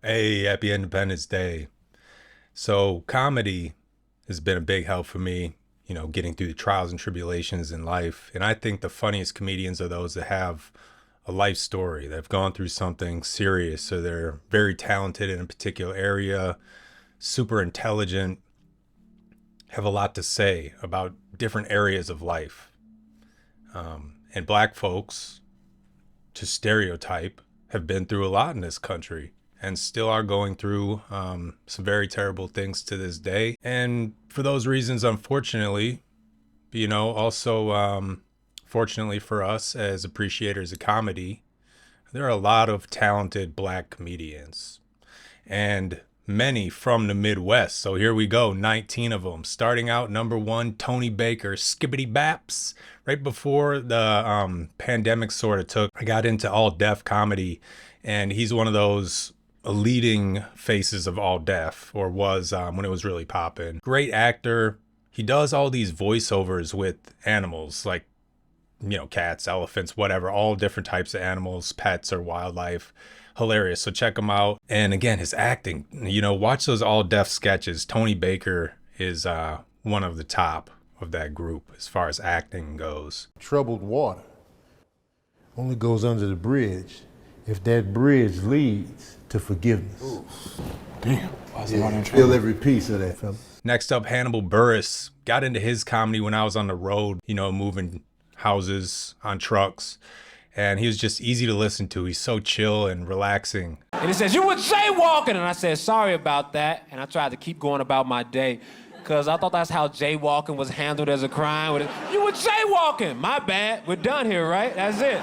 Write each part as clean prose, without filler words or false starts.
Hey, happy Independence Day. So, comedy has been a big help for me, getting through the trials and tribulations in life. And I think the funniest comedians are those that have a life story, that have gone through something serious. So, they're very talented in a particular area, super intelligent, have a lot to say about different areas of life. And black folks, to stereotype, have been through a lot in this country and still are going through some very terrible things to this day. And for those reasons, unfortunately, also fortunately for us as appreciators of comedy, there are a lot of talented black comedians and many from the Midwest. So here we go, 19 of them. Starting out number one, Tony Baker, Skibbity Baps. Right before the pandemic sort of took, I got into all deaf comedy, and he's one of those leading faces of all deaf, or was when it was really popping. Great actor. He does all these voiceovers with animals, like cats, elephants, whatever, all different types of animals, pets or wildlife. Hilarious. So check him out. And again, his acting, watch those all deaf sketches. Tony Baker is one of the top of that group as far as acting goes. Troubled water only goes under the bridge if that bridge leads to forgiveness. Ooh. Damn. Feel every piece of that, fella. Next up, Hannibal Buress. Got into his comedy when I was on the road, moving houses on trucks. And he was just easy to listen to. He's so chill and relaxing. And he says, "You were jaywalking." And I said, "Sorry about that." And I tried to keep going about my day, because I thought that's how jaywalking was handled as a crime. You were jaywalking. My bad. We're done here, right? That's it.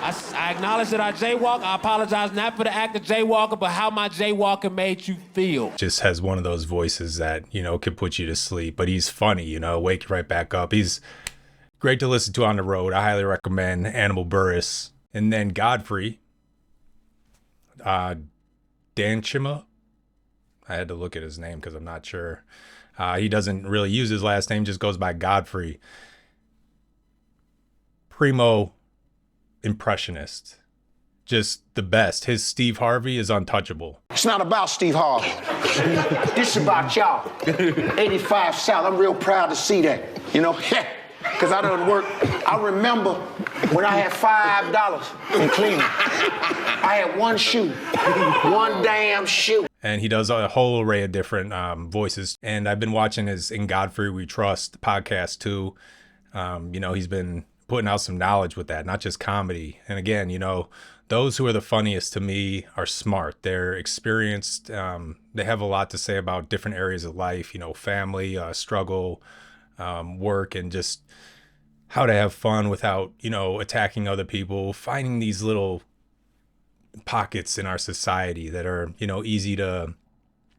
I acknowledge that I jaywalk. I apologize not for the act of jaywalking, but how my jaywalking made you feel. Just has one of those voices that, can put you to sleep. But he's funny, wake you right back up. He's great to listen to on the road. I highly recommend Hannibal Buress. And then Godfrey. Danchima. I had to look at his name because I'm not sure. He doesn't really use his last name, just goes by Godfrey. Primo impressionist. Just the best. His Steve Harvey is untouchable. It's not about Steve Harvey. This is about y'all. 85 South. I'm real proud to see that. Because I done work. I remember when I had $5 in Cleveland. I had one shoe. One damn shoe. And he does a whole array of different voices. And I've been watching his In Godfrey We Trust podcast too. He's been putting out some knowledge with that, not just comedy. And again, those who are the funniest to me are smart. They're experienced. They have a lot to say about different areas of life, family, struggle, work, and just how to have fun without, attacking other people, finding these little pockets in our society that are, easy to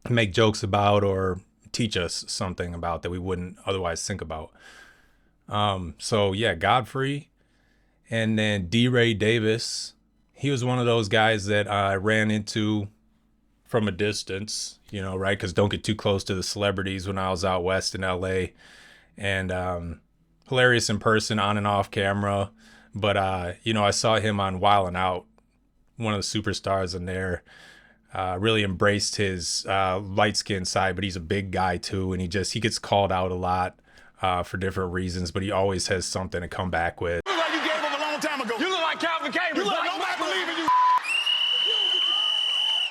make jokes about or teach us something about that we wouldn't otherwise think about. So yeah, Godfrey. And then DeRay Davis. He was one of those guys that I ran into from a distance, right? Because don't get too close to the celebrities when I was out west in LA. And hilarious in person, on and off camera. But, I saw him on Wild 'N Out, one of the superstars in there. Really embraced his light-skinned side, but he's a big guy too. And he gets called out a lot for different reasons, but he always has something to come back with. You look like you gave up a long time ago. You look like Calvin Cambridge. You look like nobody believe in you.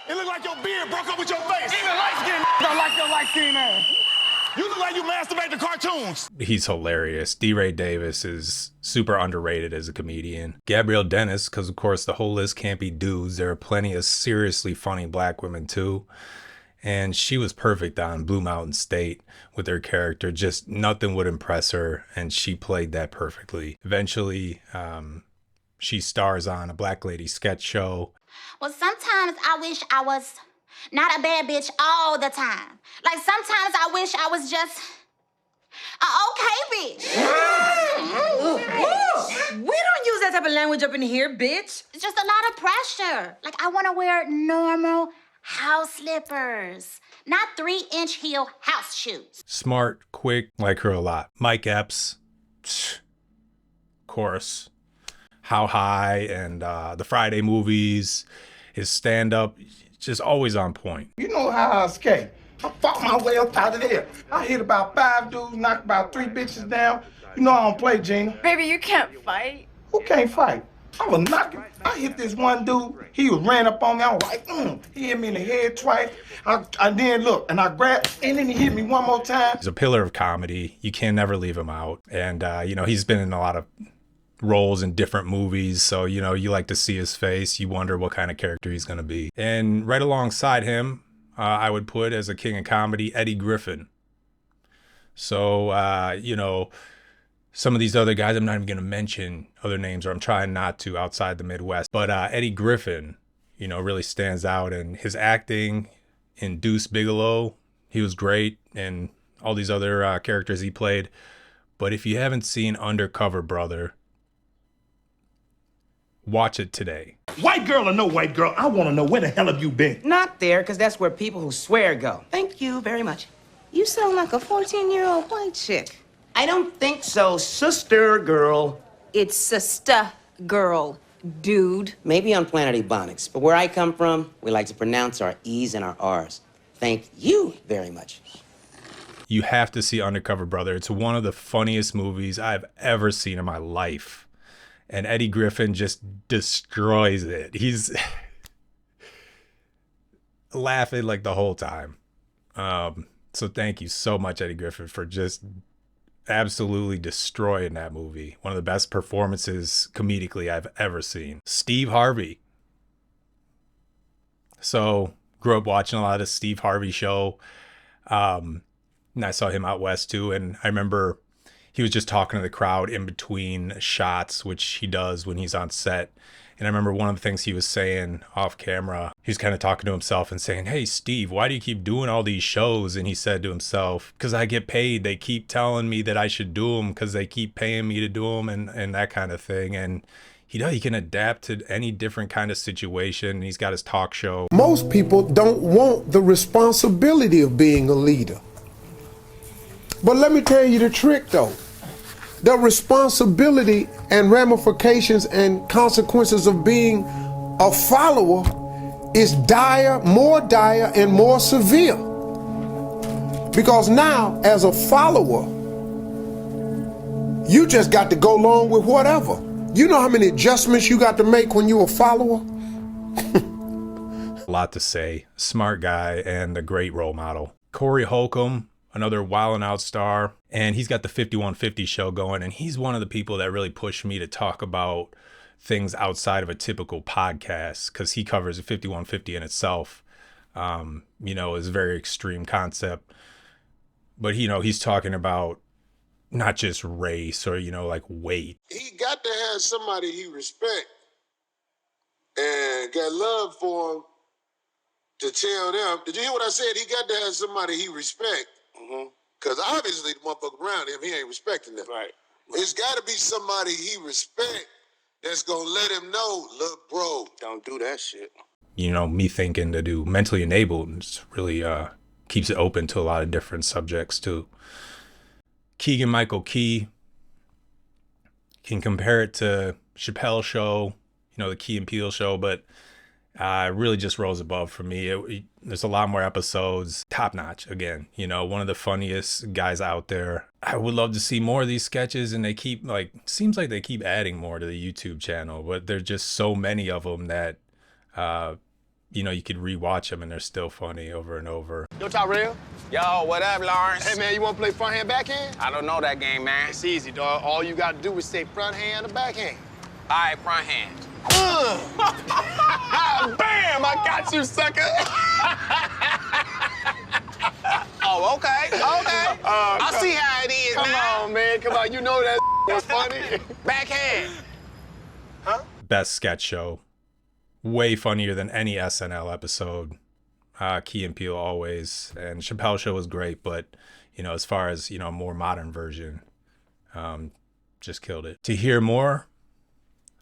It look like your beard broke up with your face. Even light-skinned don't like your light-skinned ass. You look like you masturbate to cartoons. He's hilarious. DeRay Davis is super underrated as a comedian. Gabrielle Dennis, because of course the whole list can't be dudes. There are plenty of seriously funny black women too. And she was perfect on Blue Mountain State with her character. Just nothing would impress her, and she played that perfectly. Eventually, she stars on a Black Lady sketch show. Well, sometimes I wish I was not a bad bitch all the time. Like, sometimes I wish I was just an okay bitch. We don't use that type of language up in here, bitch. It's just a lot of pressure. Like, I want to wear normal house slippers, not 3-inch heel house shoes. Smart, quick, like her a lot. Mike Epps, of course. How High and the Friday movies, his stand-up, just always on point. You know how I escaped. I fought my way up out of there. I hit about 5 dudes, knocked about 3 bitches down. You know I don't play, Gina. Baby, you can't fight. Who can't fight? I was knocking. I hit this one dude. He was ran up on me. I was like, He hit me in the head twice. I then look, and I grabbed, and then he hit me one more time. He's a pillar of comedy. You can never leave him out. And, he's been in a lot of roles in different movies. So, you like to see his face. You wonder what kind of character he's going to be. And right alongside him, I would put as a king of comedy, Eddie Griffin. So, some of these other guys, I'm not even going to mention other names, or I'm trying not to outside the Midwest. But Eddie Griffin, really stands out. And his acting in Deuce Bigalow, he was great. And all these other characters he played. But if you haven't seen Undercover Brother, watch it today. White girl or no white girl, I want to know where the hell have you been? Not there, because that's where people who swear go. Thank you very much. You sound like a 14-year-old white chick. I don't think so, sister girl. It's sister girl, dude. Maybe on Planet Ebonics, but where I come from, we like to pronounce our E's and our R's. Thank you very much. You have to see Undercover Brother. It's one of the funniest movies I've ever seen in my life. And Eddie Griffin just destroys it. He's laughing like the whole time. So thank you so much, Eddie Griffin, for just absolutely destroying that movie. One of the best performances comedically I've ever seen. Steve Harvey. So grew up watching a lot of Steve Harvey show. And I saw him out west too. And I remember he was just talking to the crowd in between shots, which he does when he's on set. And I remember one of the things he was saying off camera, he was kind of talking to himself and saying, "Hey, Steve, why do you keep doing all these shows?" And he said to himself, "Because I get paid. They keep telling me that I should do them because they keep paying me to do them," and that kind of thing. And he can adapt to any different kind of situation. He's got his talk show. Most people don't want the responsibility of being a leader. But let me tell you the trick, though. The responsibility and ramifications and consequences of being a follower is more dire, and more severe. Because now, as a follower, you just got to go along with whatever. You know how many adjustments you got to make when you're a follower? A lot to say. Smart guy and a great role model. Corey Holcomb, another Wild 'N Out star, and he's got the 5150 show going, and he's one of the people that really pushed me to talk about things outside of a typical podcast, because he covers a 5150 in itself. Is a very extreme concept, but he's talking about not just race or like weight. He got to have somebody he respect and got love for him to tell them. Did you hear what I said? He got to have somebody he respect. Because obviously the motherfucker around him, he ain't respecting them. Right. It's got to be somebody he respect that's going to let him know, look, bro, don't do that shit. Me thinking to do Mentally Enabled just really keeps it open to a lot of different subjects too. Keegan-Michael Key, can compare it to Chappelle Show, the Key and Peele Show, but really just rose above for me. There's a lot more episodes. Top notch again. One of the funniest guys out there. I would love to see more of these sketches, and they keep seems like they keep adding more to the YouTube channel, but there's just so many of them that you could rewatch them and they're still funny over and over. Yo, Tyrell. Yo, what up, Lawrence? Hey, man, you want to play front hand, backhand? I don't know that game, man. It's easy, dog. All you got to do is say front hand or backhand. All right, front hand. Bam! I got you, sucker. Oh, okay. I see how it is Come now. on, man. Come on. You know that was funny. Backhand. Huh? Best sketch show. Way funnier than any SNL episode. Key and Peele always. And Chappelle Show was great, but, as far as, a more modern version, just killed it. To hear more,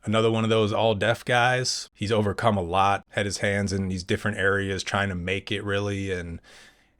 another one of those all deaf guys. He's overcome a lot, had his hands in these different areas trying to make it really. And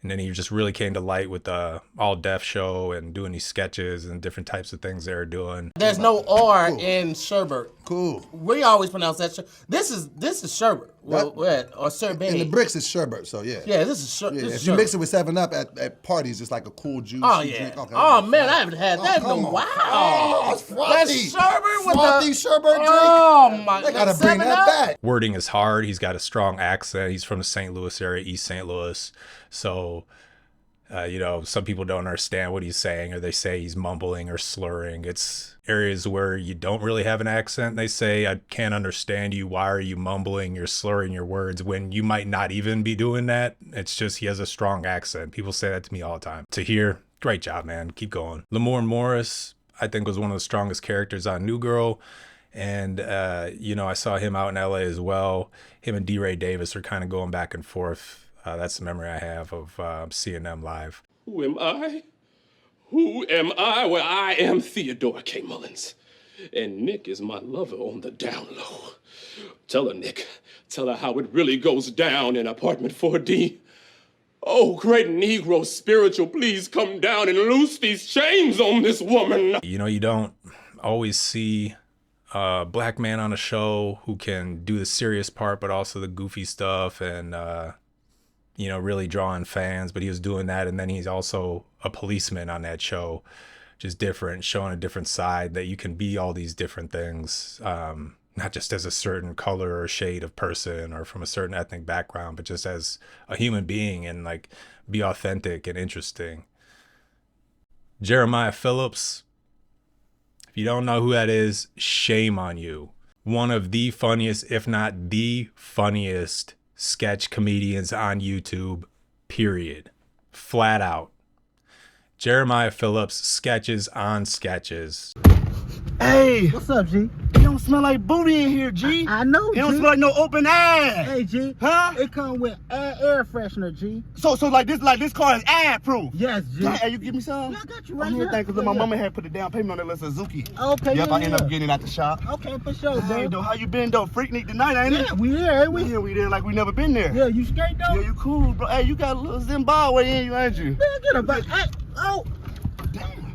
then he just really came to light with the all deaf show and doing these sketches and different types of things they were doing. There's no R in Sherbert. Cool. We always pronounce that. This is sherbet. Or sorbet. And the bricks is sherbet, so yeah. Yeah, this is sherbet. Yeah, if you mix it with 7-Up at parties, it's like a cool juice. Oh, yeah. Drink. Okay. Oh, man, I haven't had that in a while. Oh, it's frothy. That's sherbet with frothy sherbet drink. Oh, my God. They gotta bring that back. Wording is hard. He's got a strong accent. He's from the St. Louis area, East St. Louis. So, some people don't understand what he's saying, or they say he's mumbling or slurring. It's areas where you don't really have an accent. They say, I can't understand you. Why are you mumbling? You're slurring your words when you might not even be doing that. It's just he has a strong accent. People say that to me all the time. Tahir, great job, man. Keep going. Lamorne Morris, I think, was one of the strongest characters on New Girl. And, I saw him out in LA as well. Him and D. Ray Davis are kind of going back and forth. That's the memory I have of seeing them live. Who am I? Who am I? Well, I am Theodore K. Mullins. And Nick is my lover on the down low. Tell her, Nick. Tell her how it really goes down in apartment 4D. Oh, great Negro spiritual, please come down and loose these chains on this woman. You don't always see a black man on a show who can do the serious part, but also the goofy stuff and, really drawing fans. But he was doing that. And then he's also a policeman on that show, just different, showing a different side that you can be all these different things, not just as a certain color or shade of person or from a certain ethnic background, but just as a human being and like be authentic and interesting. Jeremiah Phillips, if you don't know who that is, shame on you. One of the funniest, if not the funniest sketch comedians on YouTube, period. Flat out. Jeremiah Phillips, sketches on sketches. Hey! What's up, G? It don't smell like booty in here, G. I know, G. It don't smell like no open ass. Hey, G. Huh? It come with air freshener, G. So like this car is ad proof. Yes, G. Hey, you give me some? Yeah, I got you right here. Thank you, because my mama had put a down payment on that little Suzuki. Okay, yep, I ended up getting it out the shop. Okay, for sure, bro. Hey, though, how you been, though? Freaknik tonight, ain't it? Yeah, we here, ain't we? Yeah, we there like we never been there. Yeah, you straight, though? Yeah, you cool, bro. Hey, you got a little Zimbabwe in you, ain't you? Man, get about. Hey, oh.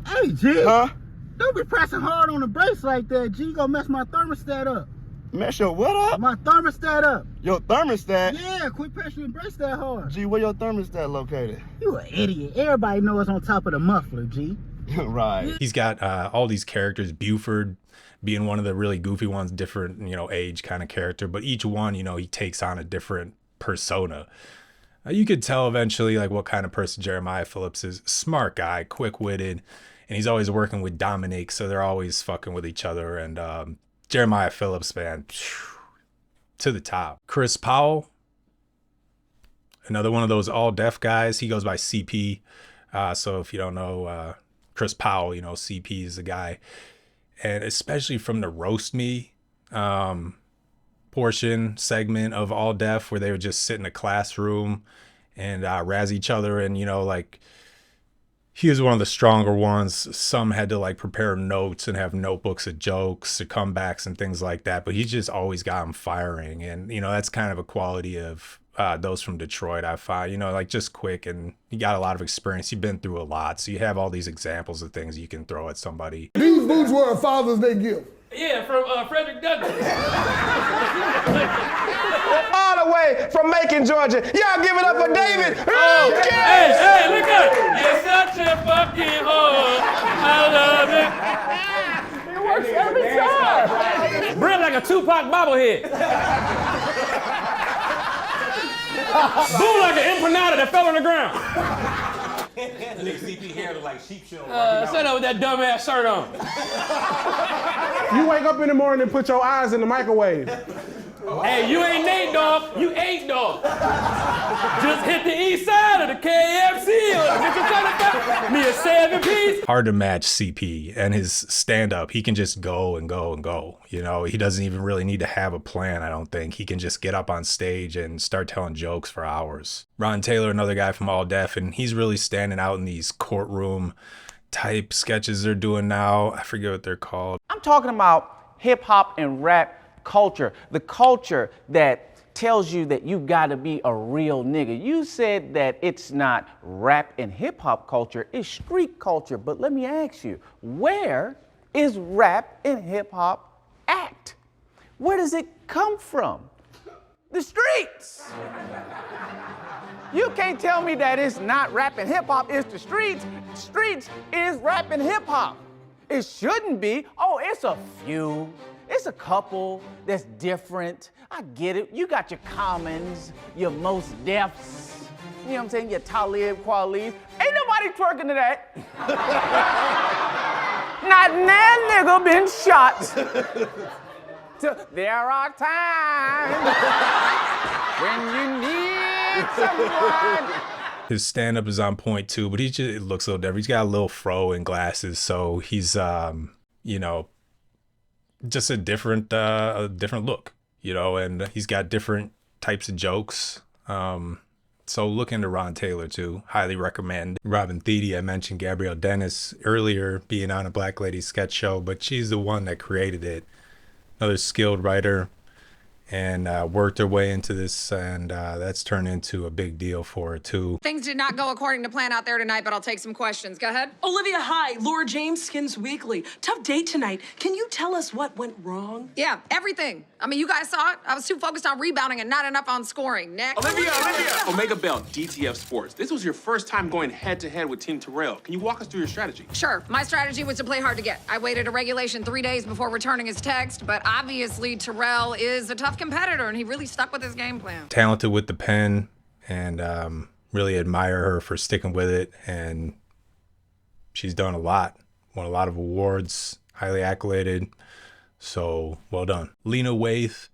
Hey, G. Huh? Don't be pressing hard on the brakes like that, G. You gonna mess my thermostat up. Mess your what up? My thermostat up. Your thermostat? Yeah, quit pressing the brakes that hard. G, where your thermostat located? You an idiot. Everybody knows it's on top of the muffler, G. Right. He's got all these characters, Buford being one of the really goofy ones, different, age kind of character, but each one, he takes on a different persona. You could tell eventually like what kind of person Jeremiah Phillips is. Smart guy, quick-witted, and he's always working with Dominique, so they're always fucking with each other. And Jeremiah Phillips, man, to the top. Chris Powell, another one of those all-deaf guys. He goes by CP. So if you don't know Chris Powell, CP is the guy. And especially from the Roast Me portion segment of All Deaf, where they would just sit in a classroom and razz each other. And, he was one of the stronger ones. Some had to like prepare notes and have notebooks of jokes or comebacks and things like that. But he just always got them firing. And, that's kind of a quality of those from Detroit, I find, like just quick, and you got a lot of experience. You've been through a lot. So you have all these examples of things you can throw at somebody. These boots were a Father's Day gift. Yeah, from Frederick Douglass. All the way from Macon, Georgia. Y'all give it up for David. Oh, hey, look up. You're such a fucking whore. I love it. It works every time. Brent like a Tupac bobblehead. Boom like an empanada that fell on the ground. Nigga CP hair look like sheep shit. Set up with that dumbass shirt on. You wake up in the morning and put your eyes in the microwave. Hey, you ain't Nate Dogg, you ate dog. Just hit the east side of the KFC or me a 7-piece. Hard to match CP and his stand-up. He can just go and go and go. He doesn't even really need to have a plan, I don't think. He can just get up on stage and start telling jokes for hours. Ron Taylor, another guy from All Deaf, and he's really standing out in these courtroom type sketches they're doing now. I forget what they're called. I'm talking about hip hop and rap culture, the culture that tells you that you gotta be a real nigga. You said that it's not rap and hip hop culture, it's street culture. But let me ask you, where is rap and hip hop at? Where does it come from? The streets. You can't tell me that it's not rap and hip hop, it's the streets. Streets is rap and hip hop. It shouldn't be. Oh, it's a few. It's a couple that's different. I get it. You got your Commons, your Mos Defs, you know what I'm saying, your Talib Kweli. Ain't nobody twerking to that. Not that nigga been shot. There are times when you need someone. His stand-up is on point too, but it looks a little different. He's got a little fro and glasses, so he's you know, just a different look, you know, and he's got different types of jokes. So look into Ron Taylor too. Highly recommend. Robin Thede, I mentioned Gabrielle Dennis earlier being on a Black Lady sketch show, but she's the one that created it. Another skilled writer, and worked her way into this, and that's turned into a big deal for her too. Things did not go according to plan out there tonight, but I'll take some questions. Go ahead. Olivia, hi. Laura James, Skins Weekly. Tough date tonight. Can you tell us what went wrong? Yeah, everything. I mean, you guys saw it. I was too focused on rebounding and not enough on scoring. Next. Olivia! Omega Bell, DTF Sports. This was your first time going head-to-head with Team Terrell. Can you walk us through your strategy? Sure. My strategy was to play hard to get. I waited a regulation 3 days before returning his text, but obviously Terrell is a tough competitor, and he really stuck with his game plan. Talented with the pen, and really admire her for sticking with it, and she's done a lot. Won a lot of awards, highly accoladed, so well done. Lena Waithe,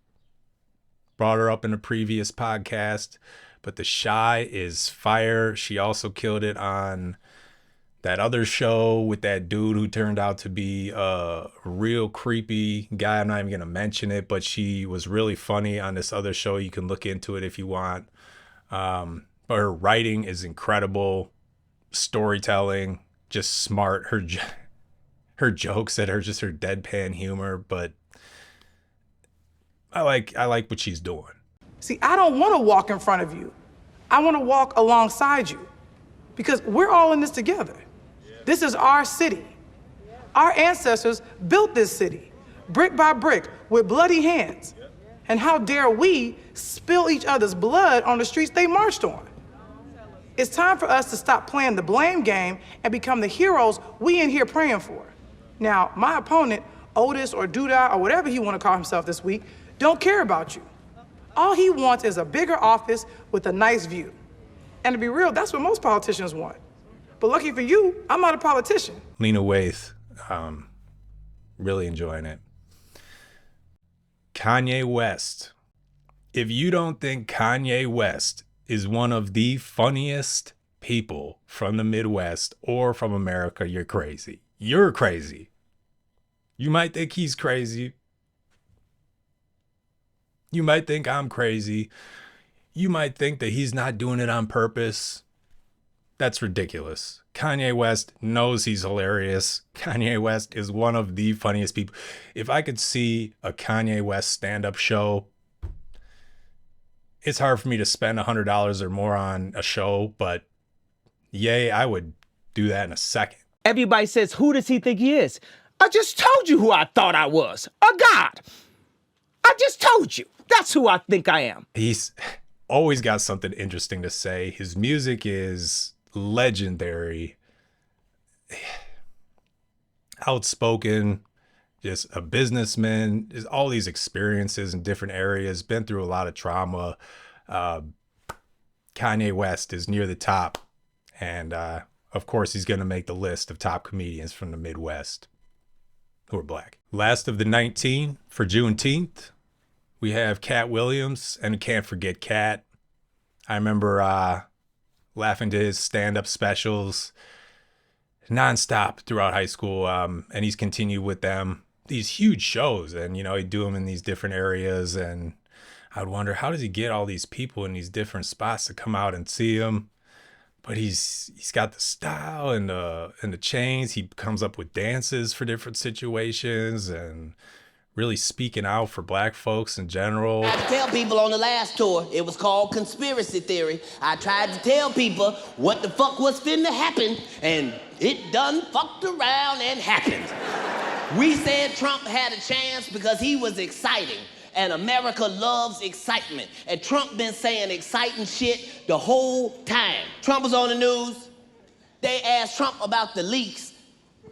brought her up in a previous podcast, but The Chi is fire. She also killed it on that other show with that dude who turned out to be a real creepy guy. I'm not even going to mention it, but she was really funny on this other show. You can look into it if you want. But her writing is incredible. Storytelling, just smart. Her jokes that are just her deadpan humor, but I like what she's doing. See, I don't want to walk in front of you. I want to walk alongside you because we're all in this together. This is our city. Our ancestors built this city, brick by brick, with bloody hands. And how dare we spill each other's blood on the streets they marched on? It's time for us to stop playing the blame game and become the heroes we in here praying for. Now, my opponent, Otis or Duda or whatever he want to call himself this week, don't care about you. All he wants is a bigger office with a nice view. And to be real, that's what most politicians want. But lucky for you, I'm not a politician. Lena Waithe, really enjoying it. Kanye West. If you don't think Kanye West is one of the funniest people from the Midwest or from America, you're crazy. You're crazy. You might think he's crazy. You might think I'm crazy. You might think that he's not doing it on purpose. That's ridiculous. Kanye West knows he's hilarious. Kanye West is one of the funniest people. If I could see a Kanye West stand-up show, it's hard for me to spend $100 or more on a show, but yay, I would do that in a second. Everybody says, who does he think he is? I just told you who I thought I was. A god. I just told you. That's who I think I am. He's always got something interesting to say. His music is legendary. Outspoken, just a businessman, just all these experiences in different areas, been through a lot of trauma. Kanye West is near the top. And of course, he's going to make the list of top comedians from the Midwest who are black. Last of the 19 for Juneteenth, we have Cat Williams, and can't forget Cat. I remember laughing to his stand-up specials nonstop throughout high school, and he's continued with them. These huge shows, and you know, he'd do them in these different areas, and I'd wonder, how does he get all these people in these different spots to come out and see him? But he's got the style and the chains. He comes up with dances for different situations, and really speaking out for black folks in general. I tried to tell people on the last tour, it was called conspiracy theory. I tried to tell people what the fuck was finna happen, and it done fucked around and happened. We said Trump had a chance because he was exciting. and America loves excitement. And Trump been saying exciting shit the whole time. Trump was on the news. They asked Trump about the leaks.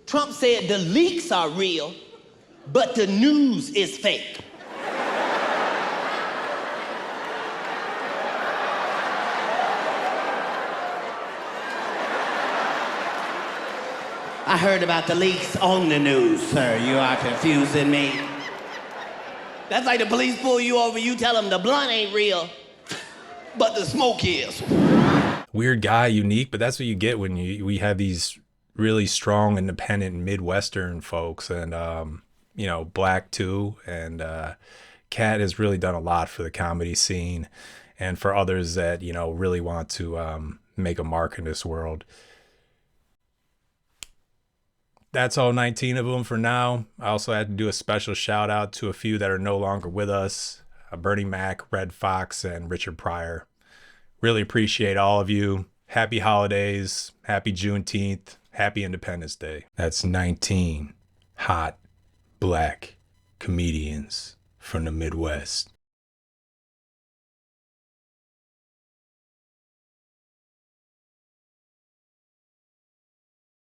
Trump said the leaks are real, but the news is fake. I heard about the leaks on the news, sir. You are confusing me. That's like the police pull you over, you tell them the blunt ain't real, but the smoke is. Weird guy, unique, but that's what you get when we have these really strong, independent Midwestern folks, and you know, Black too. And Cat has really done a lot for the comedy scene, and for others that, you know, really want to make a mark in this world. That's all 19 of them for now. I also had to do a special shout out to a few that are no longer with us. Bernie Mac, Red Fox, and Richard Pryor. Really appreciate all of you. Happy holidays. Happy Juneteenth. Happy Independence Day. That's 19 hot black comedians from the Midwest.